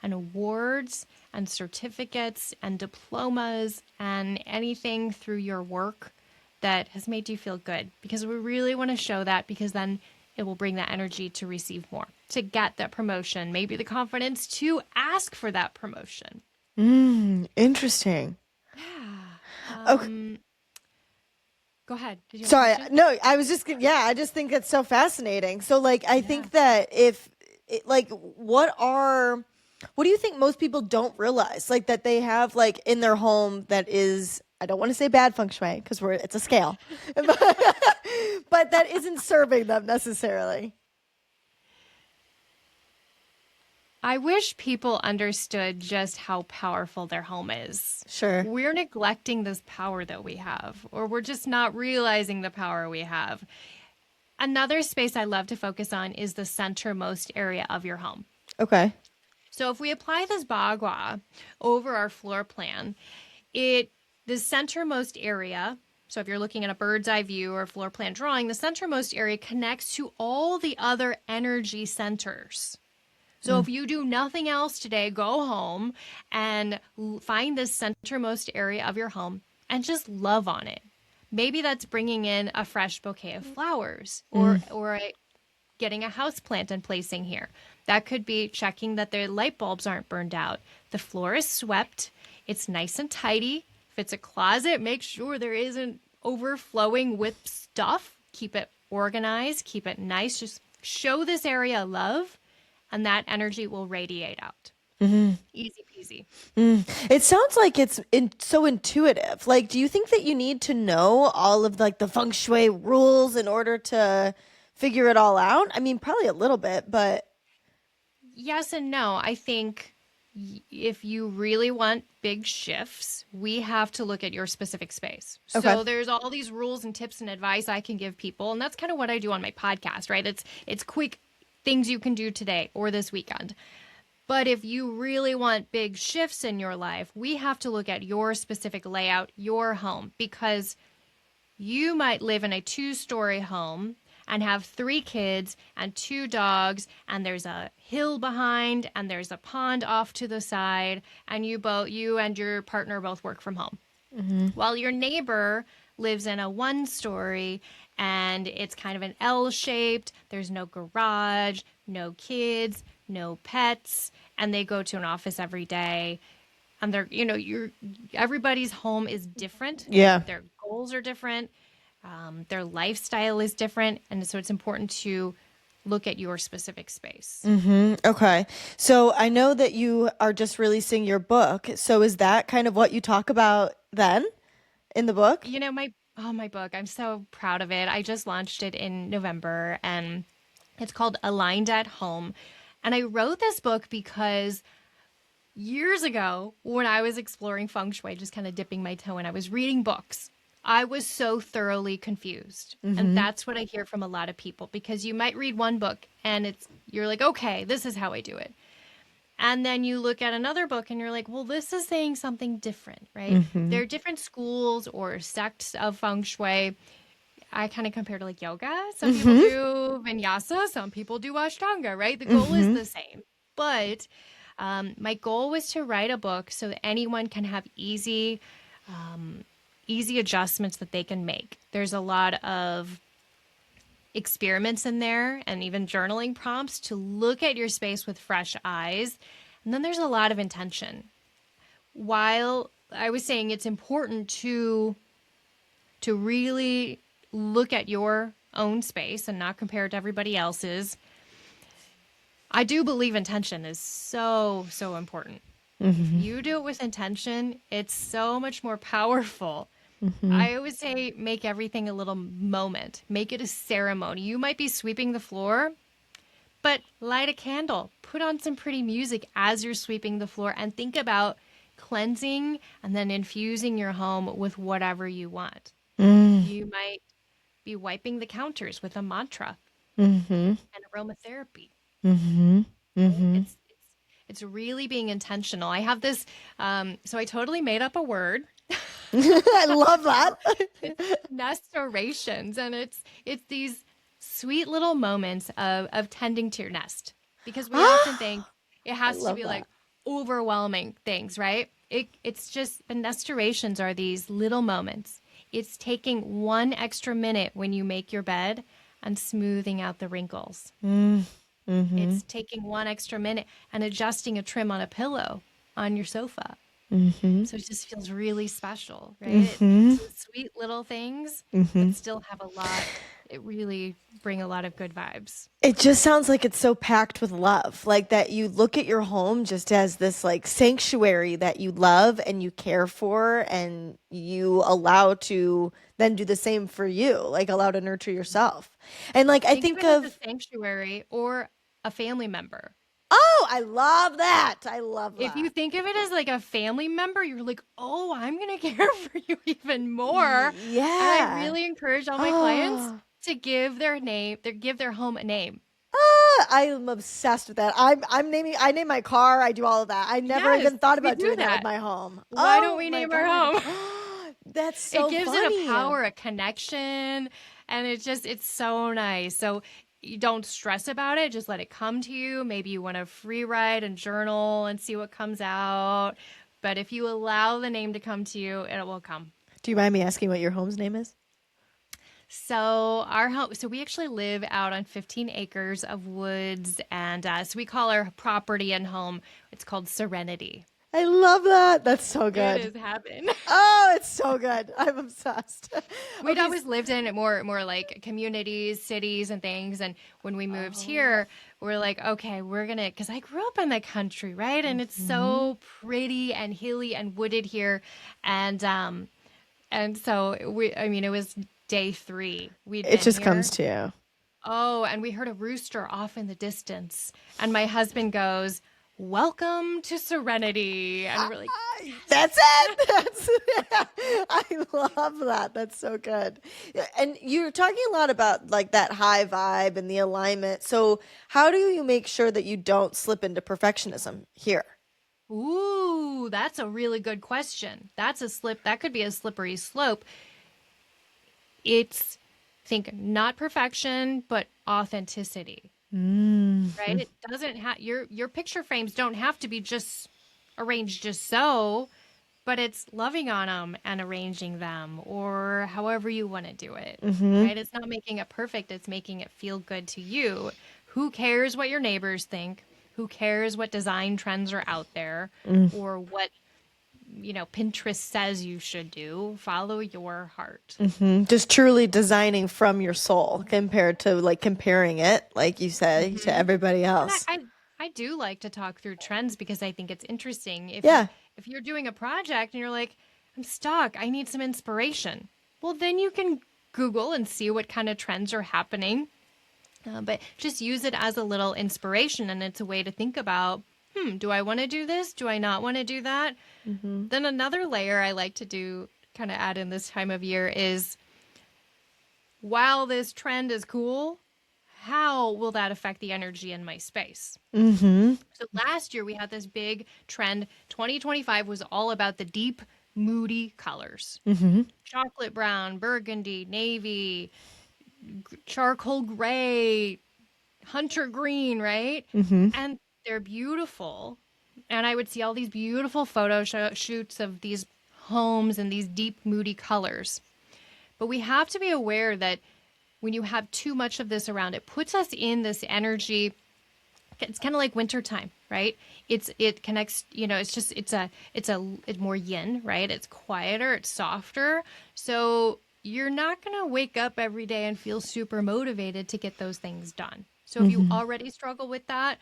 and awards and certificates and diplomas and anything through your work that has made you feel good, because we really want to show that, because then it will bring that energy to receive more, to get that promotion, maybe the confidence to ask for that promotion. Interesting. Yeah. Okay. Go ahead. Did you have Sorry. a question? No, I was I just think it's so fascinating. So like, I think that what do you think most people don't realize, like that they have like in their home that is, I don't want to say bad feng shui because it's a scale, but that isn't serving them necessarily? I wish people understood just how powerful their home is. Sure. We're neglecting this power that we have, or we're just not realizing the power we have. Another space I love to focus on is the centermost area of your home. Okay. So if we apply this bagua over our floor plan, the centermost area, so if you're looking at a bird's eye view or a floor plan drawing, the centermost area connects to all the other energy centers. So if you do nothing else today, go home and find this centermost area of your home and just love on it. Maybe that's bringing in a fresh bouquet of flowers, or getting a house plant and placing here. That could be checking that the light bulbs aren't burned out. The floor is swept. It's nice and tidy. If it's a closet, make sure there isn't overflowing with stuff. Keep it organized. Keep it nice. Just show this area love, and that energy will radiate out. Easy peasy. It sounds like it's so intuitive. Like, do you think that you need to know all of like the feng shui rules in order to figure it all out? I mean, probably a little bit, but yes and no. I think if you really want big shifts, we have to look at your specific space. Okay. So there's all these rules and tips and advice I can give people, and that's kind of what I do on my podcast, right? It's quick things you can do today or this weekend. But if you really want big shifts in your life, we have to look at your specific layout, your home, because you might live in a 2-story home and have 3 kids and 2 dogs, and there's a hill behind, and there's a pond off to the side, and you and your partner both work from home. While your neighbor lives in a 1-story, and it's kind of an L-shaped, there's no garage, no kids, no pets, and they go to an office every day. And they're, everybody's home is different. Yeah. Their goals are different. Their lifestyle is different. And so it's important to look at your specific space. Okay. So I know that you are just releasing your book. So is that kind of what you talk about then in the book? My book, I'm so proud of it. I just launched it in November, and it's called Aligned at Home. And I wrote this book because years ago, when I was exploring feng shui, just kind of dipping my toe in, I was reading books. I was so thoroughly confused. And that's what I hear from a lot of people, because you might read one book and you're like, okay, this is how I do it. And then you look at another book and you're like, well, this is saying something different, right? There are different schools or sects of feng shui. I kind of compare to like yoga. Some people do vinyasa, some people do ashtanga, right? The goal is the same. But my goal was to write a book so that anyone can have easy adjustments that they can make. There's a lot of experiments in there and even journaling prompts to look at your space with fresh eyes. And then there's a lot of intention. While I was saying it's important to really look at your own space and not compare it to everybody else's, I do believe intention is so, so important. If you do it with intention, it's so much more powerful. I always say make everything a little moment. Make it a ceremony. You might be sweeping the floor, but light a candle. Put on some pretty music as you're sweeping the floor, and think about cleansing and then infusing your home with whatever you want. You might be wiping the counters with a mantra and aromatherapy. It's really being intentional. I have this, so I totally made up a word. I love that. Nestorations, and it's these sweet little moments of tending to your nest, because we often think it has to be like overwhelming things, right? It's just, the nestorations are these little moments. It's taking 1 extra minute when you make your bed and smoothing out the wrinkles. It's taking 1 extra minute and adjusting a trim on a pillow on your sofa. So it just feels really special, right? It's sweet little things, but still have a lot. It really bring a lot of good vibes. It just sounds like it's so packed with love, like that you look at your home just as this like sanctuary that you love and you care for, and you allow to then do the same for you, like allow to nurture yourself. And like I think it as of a sanctuary or a family member. Oh, I love that. I love that. If you think of it as like a family member, you're like, oh, I'm going to care for you even more. Yeah. And I really encourage all my clients to give their home a name. I'm obsessed with that. I name my car. I do all of that. I never even thought about doing that with my home. Why don't we name our home? That's so It gives funny. it a power, a connection, and it's so nice. So you don't stress about it. Just let it come to you. Maybe you want to free write and journal and see what comes out. But if you allow the name to come to you, it will come. Do you mind me asking what your home's name is? So our home, so we actually live out on 15 acres of woods, and so we call our property and home, it's called Serenity. I love that. That's so good. It is heaven. Oh, it's so good. I'm obsessed. We'd always lived in more like communities, cities, and things. And when we moved here, we're like, okay, we're gonna, because I grew up in the country, right? And it's so pretty and hilly and wooded here, and so it was day 3. It just comes to you. Oh, and we heard a rooster off in the distance, and my husband goes, "Welcome to Serenity," and we're like, That's it. I Love that. That's so good. Yeah, and you're talking a lot about like that high vibe and the alignment. So, how do you make sure that you don't slip into perfectionism here? Ooh, that's a really good question. That could be a slippery slope. It's, think not perfection, but authenticity, right? Mm-hmm. It doesn't have your picture frames don't have to be just arranged just so, but it's loving on them and arranging them or however you want to do it, Mm-hmm. right? It's not making it perfect, it's making it feel good to you. Who cares what your neighbors think? Who cares what design trends are out there or what, Pinterest says you should do? Follow your heart. Mm-hmm. Just truly designing from your soul compared to like comparing it, like you said, to Hmm. everybody And else. I do like to talk through trends because I think it's interesting. Yeah. If you're doing a project and you're like, I'm stuck, I need some inspiration. Well, then you can Google and see what kind of trends are happening. But just use it as a little inspiration, and it's a way to think about, do I want to do this? Do I not want to do that? Mm-hmm. Then another layer I like to do, kind of add in this time of year, is while this trend is cool, how will that affect the energy in my space? Mm-hmm. So last year we had this big trend. 2025 was all about the deep, moody colors: Mm-hmm. chocolate brown, burgundy, navy, charcoal gray, hunter green, right? Mm-hmm. And they're beautiful. And I would see all these beautiful shoots of these homes and these deep, moody colors. But we have to be aware that when you have too much of this around, it puts us in this energy. It's kind of like wintertime, right? It connects, it's more yin, right? It's quieter, it's softer. So you're not going to wake up every day and feel super motivated to get those things done. So if you Mm-hmm. already struggle with that,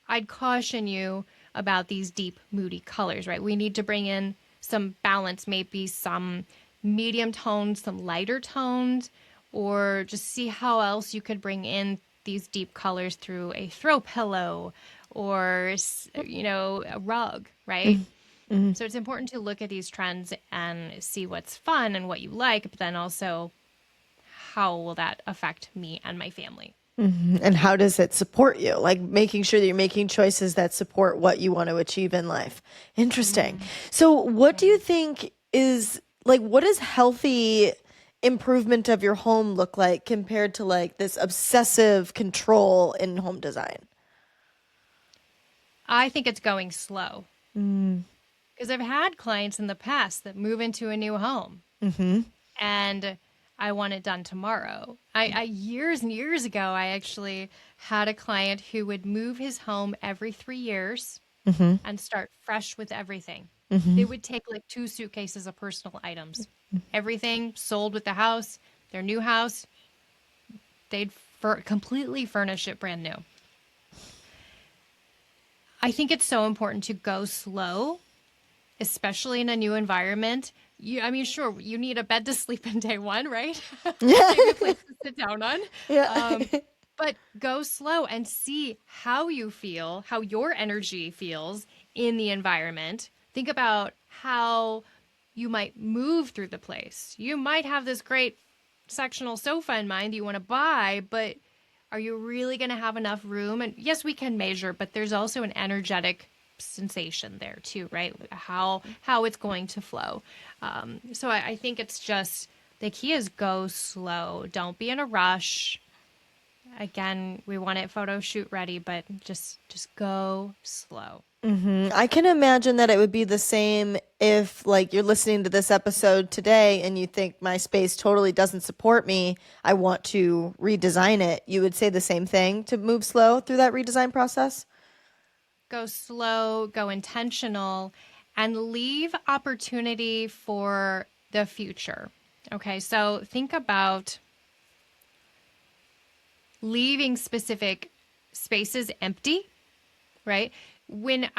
I'd caution you about these deep, moody colors, right? We need to bring in some balance, maybe some medium tones, some lighter tones, or just see how else you could bring in these deep colors through a throw pillow or, a rug, right? Mm-hmm. So it's important to look at these trends and see what's fun and what you like, but then also how will that affect me and my family? Mhm. And how does it support you? Like making sure that you're making choices that support what you want to achieve in life. Interesting. Mm, So, what do yeah. you think is like, what does healthy improvement of your home look like compared to like this obsessive control in home design? I think it's going slow Mm. because I've had clients in the past that move into a new home Mm-hmm. and I want it done tomorrow. I years and years ago, I actually had a client who would move his home every 3 years Mm-hmm. and start fresh with everything. Mm-hmm. They would take like 2 suitcases of personal items, everything sold with the house, their new house. They'd completely furnish it brand new. I think it's so important to go slow, especially in a new environment. Sure, you need a bed to sleep in day one, right? Yeah. Maybe a place to sit down on. Yeah. Um, but go slow and see how you feel, how your energy feels in the environment. Think about how you might move through the place. You might have this great sectional sofa in mind that you want to buy, but are you really going to have enough room? And yes, we can measure, but there's also an energetic sensation there too, right? How it's going to flow. So I think it's just the key is go slow. Don't be in a rush. Again, we want it photo shoot ready, but just go slow. I can imagine that it would be the same if, like, you're listening to this episode today and you think my space totally doesn't support me. I want to redesign it. You would say the same thing to move slow through that redesign process? Go slow, go intentional, and leave opportunity for the future. Okay, so think about leaving specific spaces empty, right? When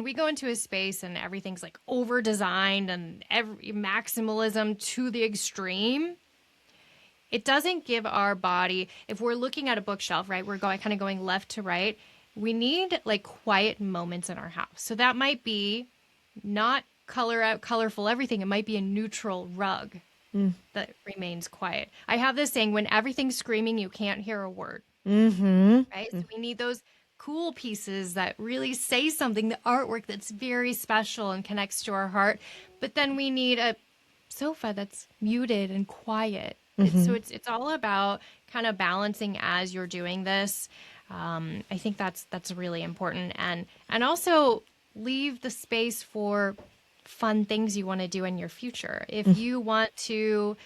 we go into a space and everything's like over designed and every maximalism to the extreme, it doesn't give our body, if we're looking at a bookshelf, right, we're going kind of going left to right, we need like quiet moments in our house. So that might be not color out colorful everything. It might be a neutral rug that remains quiet. I have this saying, when everything's screaming, you can't hear a word. Mm-hmm. Right? So we need those cool pieces that really say something, the artwork that's very special and connects to our heart. But then we need a sofa that's muted and quiet. It's all about kind of balancing as you're doing this. I think that's really important, and also leave the space for fun things you want to do in your future. If you want to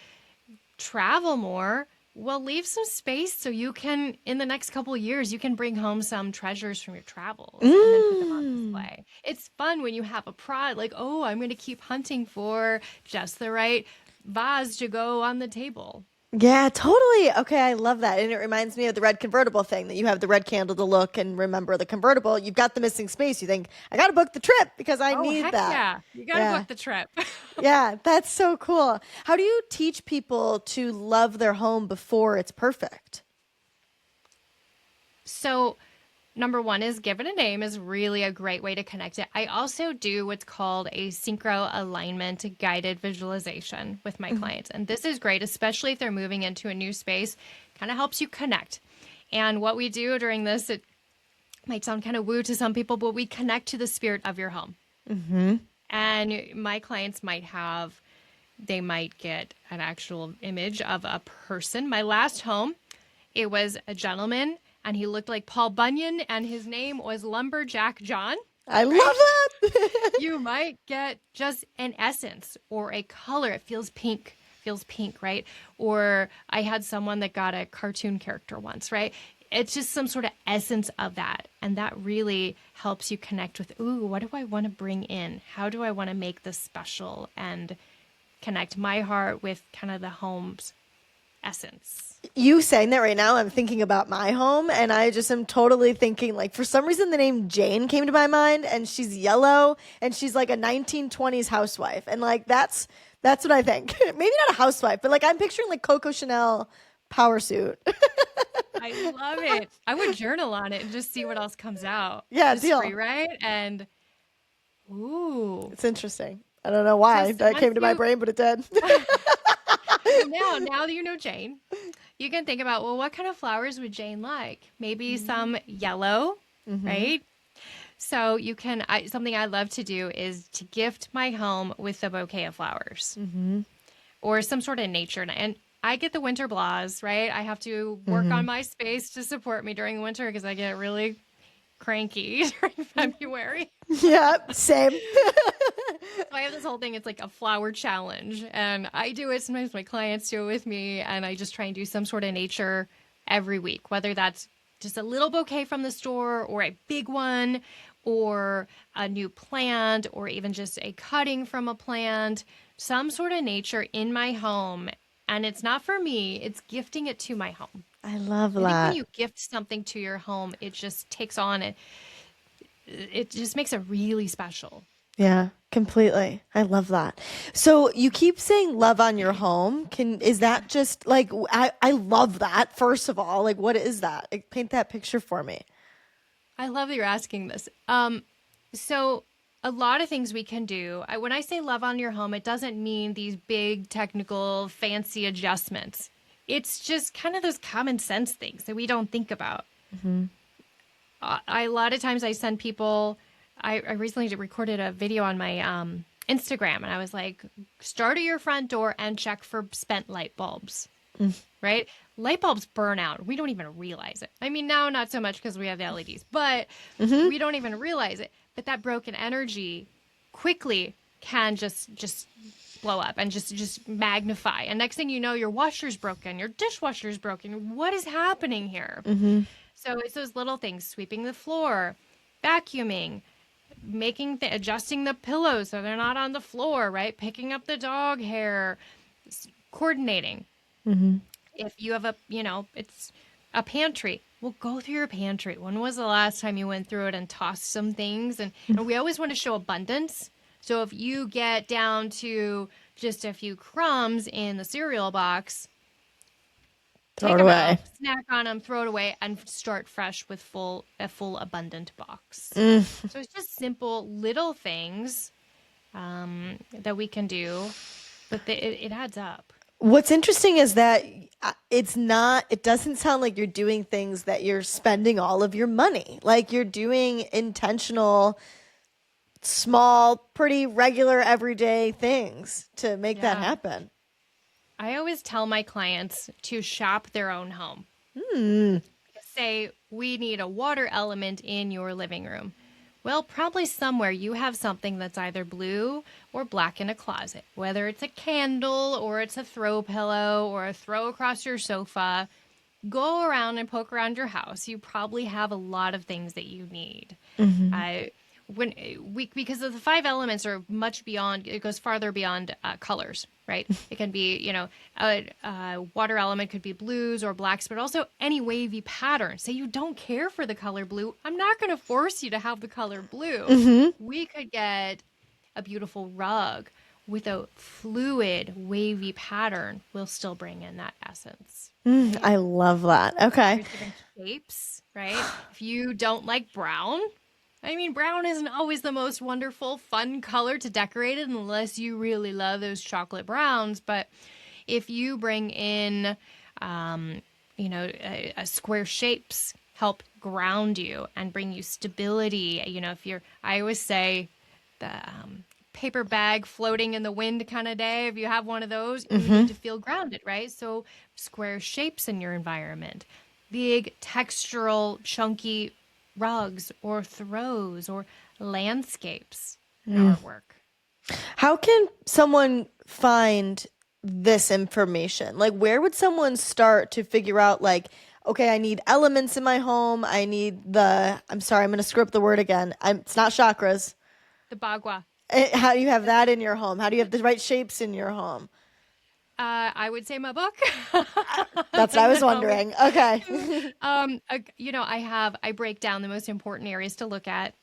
travel more, well, leave some space so you can, in the next couple of years, you can bring home some treasures from your travels and then put them on display. It's fun when you have a prod, like, oh, I'm going to keep hunting for just the right vase to go on the table. Yeah, totally. Okay, I love that. And it reminds me of the red convertible thing, that you have the red candle to look and remember the convertible. You've got the missing space. You think, I got to book the trip because I Oh, need heck that. yeah. You got to book the trip. Yeah, that's so cool. How do you teach people to love their home before it's perfect? So, number one is give it a name is really a great way to connect it. I also do what's called a synchro alignment guided visualization with my clients. And this is great, especially if they're moving into a new space, kind of helps you connect. And what we do during this, it might sound kind of woo to some people, but we connect to the spirit of your home. And my clients they might get an actual image of a person. My last home, it was a gentleman, and he looked like Paul Bunyan, and his name was Lumberjack John. I love that. You might get just an essence or a color. It feels pink, right? Or I had someone that got a cartoon character once, right? It's just some sort of essence of that. And that really helps you connect with, ooh, what do I want to bring in? How do I want to make this special? And connect my heart with kind of the home's essence. You saying that right now, I'm thinking about my home, and I just am totally thinking, like, for some reason the name Jane came to my mind, and she's yellow, and she's like a 1920s housewife, and like that's what I think. Maybe not a housewife, but like I'm picturing like Coco Chanel power suit. I love it. I would journal on it and just see what else comes out. Yeah, Just deal. free write and ooh. It's interesting. I don't know why Just that once came to my brain, but it did. now that you know Jane, you can think about, well, what kind of flowers would Jane like? Maybe some yellow, right? So you can, something I love to do is to gift my home with a bouquet of flowers or some sort of nature. And I get the winter blahs, right? I have to work on my space to support me during the winter because I get really cranky during February. Yeah, same. So I have this whole thing. It's like a flower challenge, and I do it. Sometimes my clients do it with me, and I just try and do some sort of nature every week, whether that's just a little bouquet from the store or a big one or a new plant or even just a cutting from a plant, some sort of nature in my home. And it's not for me, it's gifting it to my home. I love I think that. when you gift something to your home, it just takes on it just makes it really special. Yeah, completely. I love that. So you keep saying love on your home. Is that just like, I love that. First of all, like, what is that? Like, paint that picture for me. I love that you're asking this. So a lot of things we can do. When I say love on your home, it doesn't mean these big technical fancy adjustments. It's just kind of those common sense things that we don't think about. A lot of times I send people, I recently recorded a video on my Instagram, and I was like, start at your front door and check for spent light bulbs, right? Light bulbs burn out. We don't even realize it. I mean, now not so much because we have the LEDs, but we don't even realize it. But that broken energy quickly can just blow up and just magnify. And next thing you know, your washer's broken, your dishwasher's broken. What is happening here? So it's those little things: sweeping the floor, vacuuming, adjusting the pillows so they're not on the floor, right? Picking up the dog hair, coordinating. If you have it's a pantry, well, go through your pantry. When was the last time you went through it and tossed some things? And we always want to show abundance. So if you get down to just a few crumbs in the cereal box, Throw it away. out, snack on them, throw it away, and start fresh with a full abundant box. So it's just simple little things that we can do, but it adds up. What's interesting is that it doesn't sound like you're doing things that you're spending all of your money. Like you're doing intentional, small, pretty regular, everyday things to make that Yeah. happen. I always tell my clients to shop their own home. Say, we need a water element in your living room. Well, probably somewhere you have something that's either blue or black in a closet, whether it's a candle or it's a throw pillow or a throw across your sofa. Go around and poke around your house. You probably have a lot of things that you need. Uh, when we because of the five elements are much beyond. It goes farther beyond colors, right? It can be, a water element could be blues or blacks, but also any wavy pattern. Say you don't care for the color blue. I'm not going to force you to have the color blue. We could get a beautiful rug with a fluid, wavy pattern. We'll still bring in that essence. I love that. Okay. There's different shapes, right? If you don't like brown, I mean, brown isn't always the most wonderful, fun color to decorate it unless you really love those chocolate browns. But if you bring in, square shapes help ground you and bring you stability. I always say the paper bag floating in the wind kind of day, if you have one of those, you need to feel grounded, right? So square shapes in your environment, big textural, chunky rugs or throws or landscapes in artwork. How can someone find this information? Like, where would someone start to figure out, like, okay, I need elements in my home. I'm sorry, I'm going to screw up the word again. It's not chakras. The bagua. How do you have that in your home? How do you have the right shapes in your home? I would say my book. That's what I was No. wondering. Okay. I break down the most important areas to look at.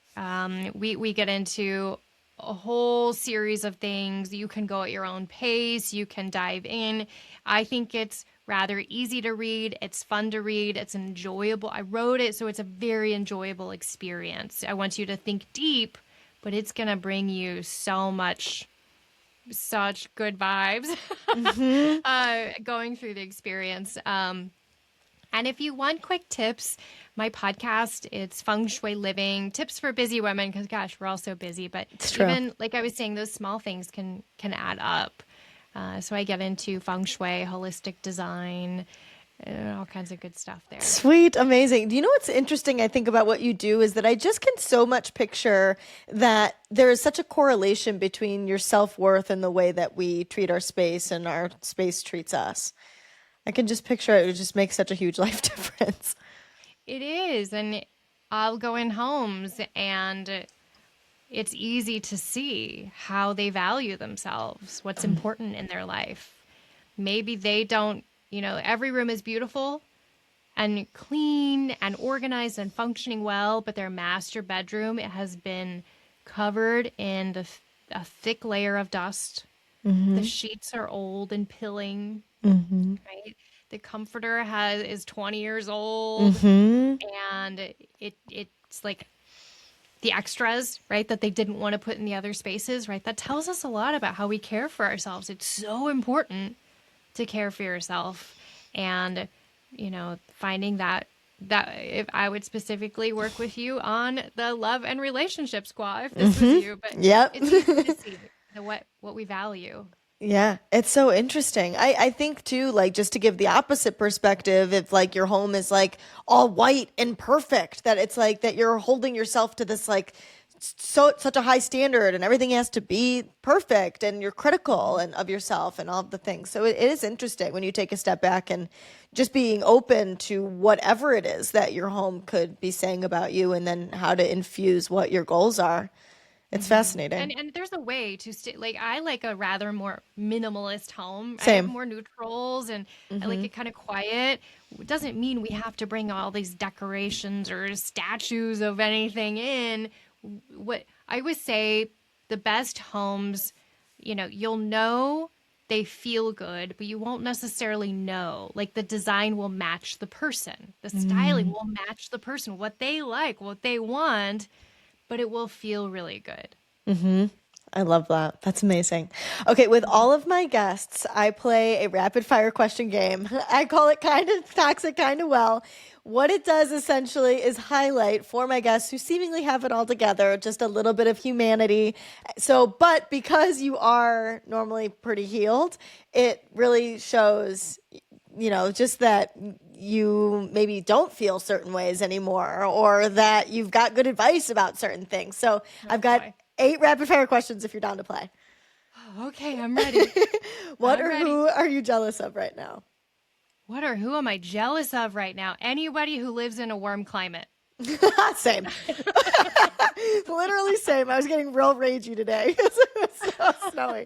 We get into a whole series of things. You can go at your own pace. You can dive in. I think it's rather easy to read. It's fun to read. It's enjoyable. I wrote it, so it's a very enjoyable experience. I want you to think deep, but it's going to bring you such good vibes going through the experience. And if you want quick tips, my podcast, it's Feng Shui Living, tips for busy women, because gosh, we're all so busy. But It's true. even, like I was saying, those small things can add up. So I get into Feng Shui, holistic design, all kinds of good stuff there. Sweet, amazing. Do you know what's interesting, I think, about what you do is that I just can so much picture that there is such a correlation between your self-worth and the way that we treat our space and our space treats us. I can just picture it. It just makes such a huge life difference. It is. And I'll go in homes and it's easy to see how they value themselves, what's important in their life. Maybe they don't, every room is beautiful and clean and organized and functioning well, but their master bedroom, it has been covered in a thick layer of dust. The sheets are old and pilling, right? The comforter is 20 years old, and it's like the extras, right, that they didn't want to put in the other spaces, right? That tells us a lot about how we care for ourselves. It's so important to care for yourself, and finding that if I would specifically work with you on the love and relationship squad if this was you, but Yep. it's easy to see what we value. Yeah, it's so interesting. I think too, like just to give the opposite perspective, if like your home is like all white and perfect, that it's like that you're holding yourself to this like such a high standard and everything has to be perfect and you're critical and of yourself and all of the things. So it is interesting when you take a step back and just being open to whatever it is that your home could be saying about you and then how to infuse what your goals are. It's fascinating. And there's a way to stay. Like I like a rather more minimalist home. I have Same. more neutrals and I like it kind of quiet. It doesn't mean we have to bring all these decorations or statues of anything in. What I would say, the best homes, you'll know they feel good, but you won't necessarily know. Like the design will match the person, the styling will match the person, what they like, what they want, but it will feel really good. I love that. That's amazing. Okay, with all of my guests, I play a rapid fire question game. I call it kind of toxic, kind of well. What it does essentially is highlight for my guests who seemingly have it all together, just a little bit of humanity. So, but because you are normally pretty healed, it really shows, just that you maybe don't feel certain ways anymore or that you've got good advice about certain things. So, I've got Boy. 8 rapid fire questions if you're down to play. Okay, I'm ready. What I'm or ready. who are you jealous of right now? What or who am I jealous of right now? Anybody who lives in a warm climate. Same. Literally same. I was getting real ragey today. It was so snowy.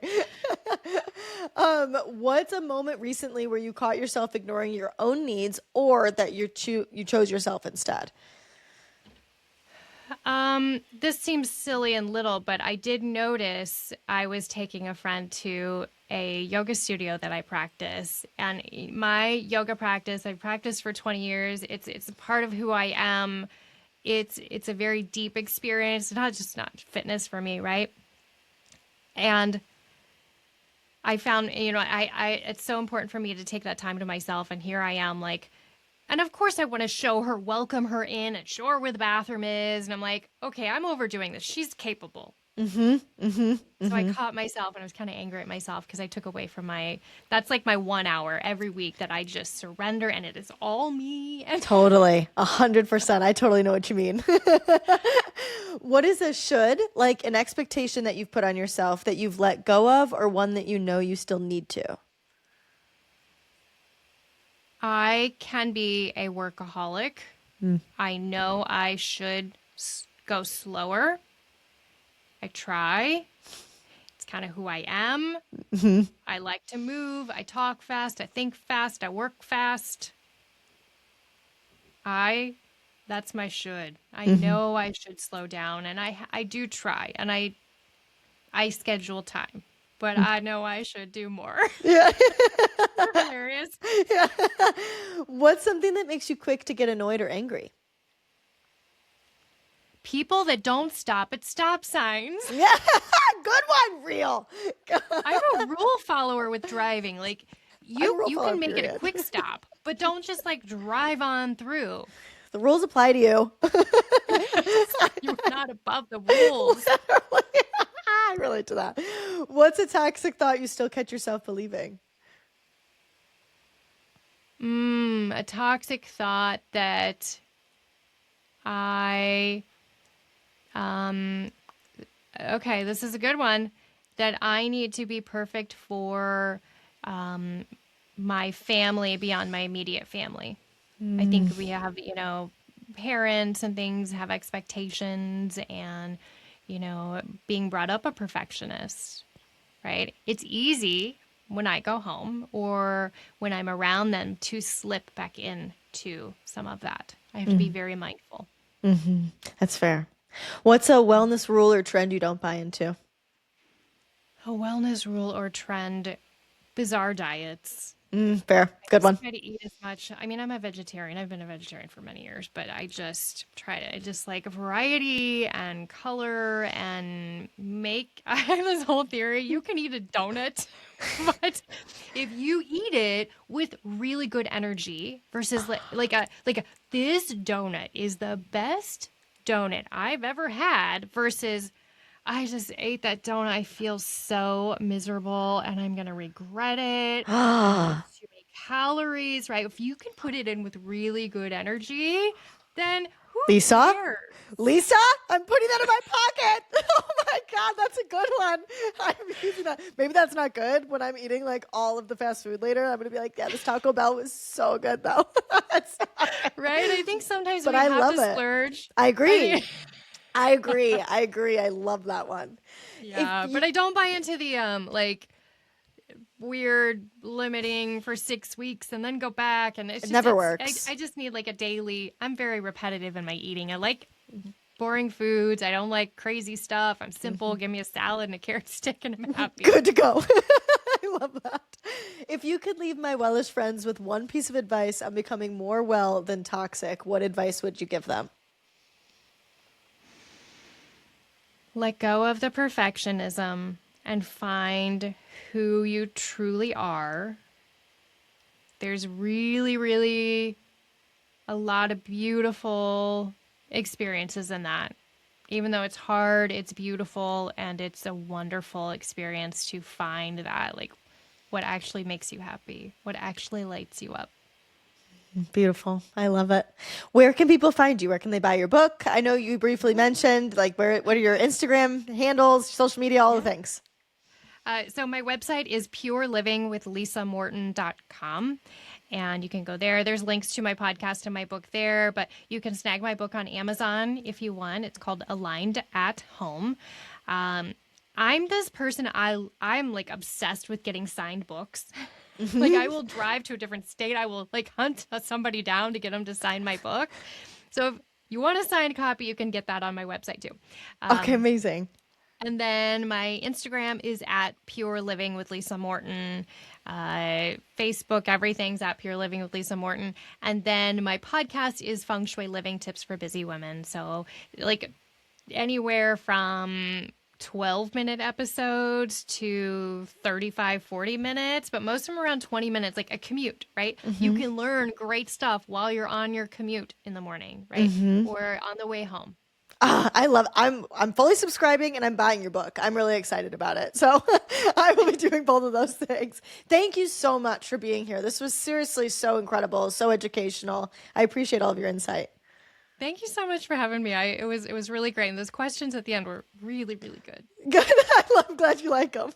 What's a moment recently where you caught yourself ignoring your own needs or that you chose yourself instead? This seems silly and little, but I did notice I was taking a friend to a yoga studio that I practice, and my yoga practice, I've practiced for 20 years. It's a part of who I am. It's a very deep experience, not fitness for me, right? And I found, it's so important for me to take that time to myself, and here I am like, and of course, I want to show her, welcome her in, and show her where the bathroom is. And I'm like, okay, I'm overdoing this. She's capable. So I caught myself, and I was kind of angry at myself because I took away from that's like my 1 hour every week that I just surrender, and it is all me. And Totally. 100%. I totally know what you mean. What is a should, like an expectation that you've put on yourself that you've let go of, or one that you know you still need to? I can be a workaholic. I know I should go slower. I try. It's kind of who I am. I like to move. I talk fast. I think fast. I work fast. That's my should. I know I should slow down, and I do try, and I schedule time, but I know I should do more. Yeah. You're hilarious. Yeah. What's something that makes you quick to get annoyed or angry? People that don't stop at stop signs. Yeah. Good one, real. I'm a rule follower with driving. Like I'm a you rule you follower, can make it a period. quick stop, but don't just like drive on through. The rules apply to you. You're not above the rules. I relate to that. What's a toxic thought you still catch yourself believing? A toxic thought that I okay, this is a good one, that I need to be perfect for my family beyond my immediate family. I think we have, parents and things have expectations, and, being brought up a perfectionist, right? It's easy when I go home or when I'm around them to slip back into some of that. I have to be very mindful. That's fair. What's a wellness rule or trend you don't buy into? A wellness rule or trend, bizarre diets. Fair. Good one. Try to eat as much. I mean, I'm a vegetarian. I've been a vegetarian for many years, but I just like variety and color and I have this whole theory. You can eat a donut, but if you eat it with really good energy versus this donut is the best donut I've ever had versus I just ate that donut. I feel so miserable and I'm going to regret it. It's too many calories, right? If you can put it in with really good energy, then who Lisa? cares? Lisa, I'm putting that in my pocket. Oh my God, that's a good one. I'm using that. Maybe that's not good when I'm eating like all of the fast food later. I'm going to be like, yeah, this Taco Bell was so good though. Right? I think sometimes But we I have love to it. splurge. I agree. mean, I agree. I agree. I love that one. yeah, but I don't buy into the weird limiting for 6 weeks and then go back, and It never works. I just need like a daily. I'm very repetitive in my eating. I like boring foods. I don't like crazy stuff. I'm simple. Give me a salad and a carrot stick and I'm happy. Good to go. I love that. If you could leave my wellish friends with one piece of advice on becoming more well than toxic, what advice would you give them? Let go of the perfectionism and find who you truly are. There's really, really a lot of beautiful experiences in that. Even though it's hard, it's beautiful and it's a wonderful experience to find that, like, what actually makes you happy, what actually lights you up. Beautiful. I love it. Where can people find you? Where can they buy your book? I know you briefly mentioned like what are your Instagram handles, social media, all the things. So my website is purelivingwithlisamorton.com. And you can go there. There's links to my podcast and my book there, but you can snag my book on Amazon if you want. It's called Aligned at Home. I'm this person, I'm like obsessed with getting signed books. Like I will drive to a different state. I will like hunt somebody down to get them to sign my book. So if you want a signed copy, you can get that on my website too. Okay, amazing. And then my Instagram is at Pure Living with Lisa Morton. Facebook, everything's at Pure Living with Lisa Morton. And then my podcast is Feng Shui Living Tips for Busy Women. So, like, anywhere from 12-minute episodes to 35, 40 minutes, but most of them around 20 minutes, like a commute, right? You can learn great stuff while you're on your commute in the morning, right? Or on the way home. I love I'm fully subscribing and I'm buying your book. I'm really excited about it. So I will be doing both of those things. Thank you so much for being here. This was seriously so incredible, so educational. I appreciate all of your insight. Thank you so much for having me. It was really great. And those questions at the end were really, really good. Good. I'm glad you like them.